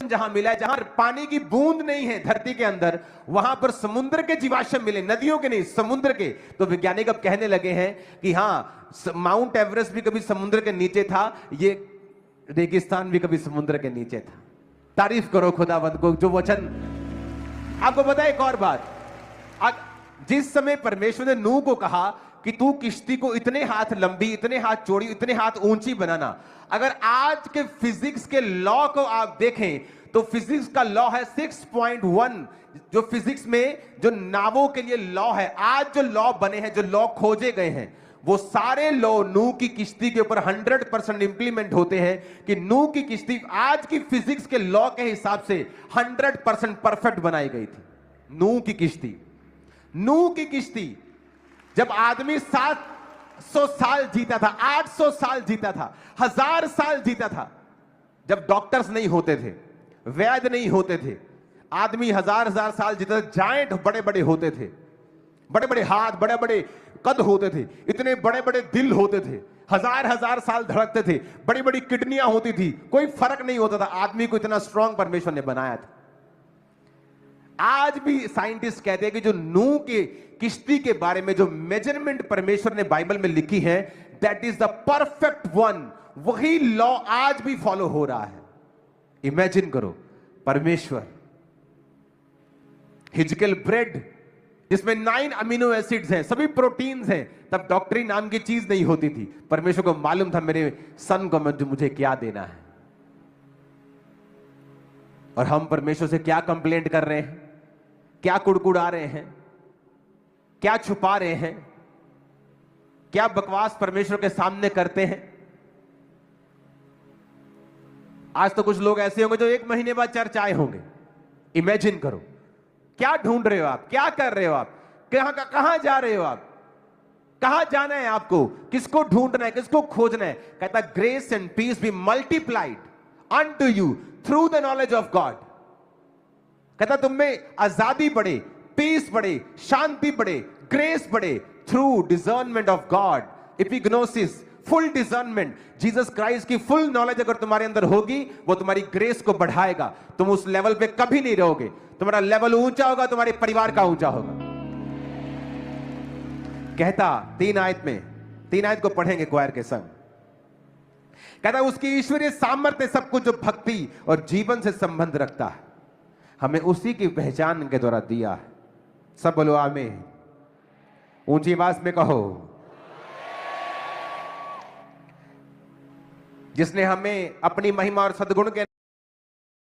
जहां मिला है, जहां पानी की बूंद नहीं है धरती के अंदर, वहां पर समुद्र के जीवाश्म मिले, नदियों के नहीं, समुद्र के। तो वैज्ञानिक अब कहने लगे हैं कि हां, माउंट एवरेस्ट भी कभी समुद्र के नीचे था, ये रेगिस्तान भी कभी समुद्र के नीचे था। तारीफ करो खुदावंद को, जो वचन। आपको पता है एक और बात, जिस समय परमेश्वर ने नूह को कहा कि तू किश्ती को इतने हाथ लंबी, इतने हाथ चौड़ी, इतने हाथ ऊंची बनाना, अगर आज के फिजिक्स के लॉ को आप देखें तो फिजिक्स का लॉ है 6.1, जो फिजिक्स में जो नावों के लिए लॉ है, आज जो लॉ बने हैं, जो लॉ खोजे गए हैं, वो सारे लॉ नूह की किश्ती के ऊपर 100% इंप्लीमेंट होते हैं कि नूह की किश्ती आज की फिजिक्स के लॉ के हिसाब से 100% परफेक्ट बनाई गई थी। नूह की किश्ती, नूह की किश्ती, जब आदमी 700 साल जीता था, 800 साल जीता था, 1000 साल जीता था, जब डॉक्टर्स नहीं होते थे, वैद्य नहीं होते थे, आदमी 1000 साल जीता था, जायंट बड़े बड़े होते थे, बड़े बड़े हाथ, बड़े बड़े कद होते थे, इतने बड़े बड़े दिल होते थे, 1000 साल धड़कते थे, बड़ी बड़ी किडनियां होती थी, कोई फर्क नहीं होता था, आदमी को इतना स्ट्रांग परमेश्वर ने बनाया था। आज भी साइंटिस्ट कहते हैं कि जो नूह के किश्ती के बारे में जो मेजरमेंट परमेश्वर ने बाइबल में लिखी है, that is the perfect one, वही लॉ आज भी फॉलो हो रहा है। इमेजिन करो, परमेश्वर हिजकेल ब्रेड जिसमें 9 अमीनो एसिड्स हैं, सभी प्रोटीन्स हैं, तब डॉक्टरी नाम की चीज नहीं होती थी। परमेश्वर को मालूम था मेरे सन को मुझे क्या देना है। और हम परमेश्वर से क्या कंप्लेंट कर रहे हैं, क्या कुड़कुड़ा रहे हैं, क्या छुपा रहे हैं, क्या बकवास परमेश्वर के सामने करते हैं। आज तो कुछ लोग ऐसे होंगे जो 1 महीने बाद चर्च आए होंगे। इमेजिन करो, क्या ढूंढ रहे हो आप, क्या कर रहे हो आप, कहां जा रहे हो आप, कहां जाना है आपको, किसको ढूंढना है, किसको खोजना है। कहता grace and peace be multiplied unto you through the knowledge of God. कहता तुम में आजादी बढ़े, पीस बढ़े, शांति बढ़े, ग्रेस बढ़े through discernment of God, epignosis, full discernment. Jesus Christ की फुल नॉलेज अगर तुम्हारे अंदर होगी, वो तुम्हारी ग्रेस को बढ़ाएगा। तुम उस लेवल पे कभी नहीं रहोगे, तुम्हारा लेवल ऊंचा होगा, तुम्हारे परिवार का ऊंचा होगा। कहता 3 आयत को पढ़ेंगे क्वायर के संग। कहता उसकी ईश्वरीय सामर्थ्य सब कुछ जो भक्ति और जीवन से संबंध रखता है, हमें उसी की पहचान के द्वारा दिया है। सब बोलो आमीन, ऊंची आवाज में कहो। जिसने हमें अपनी महिमा और सद्गुण के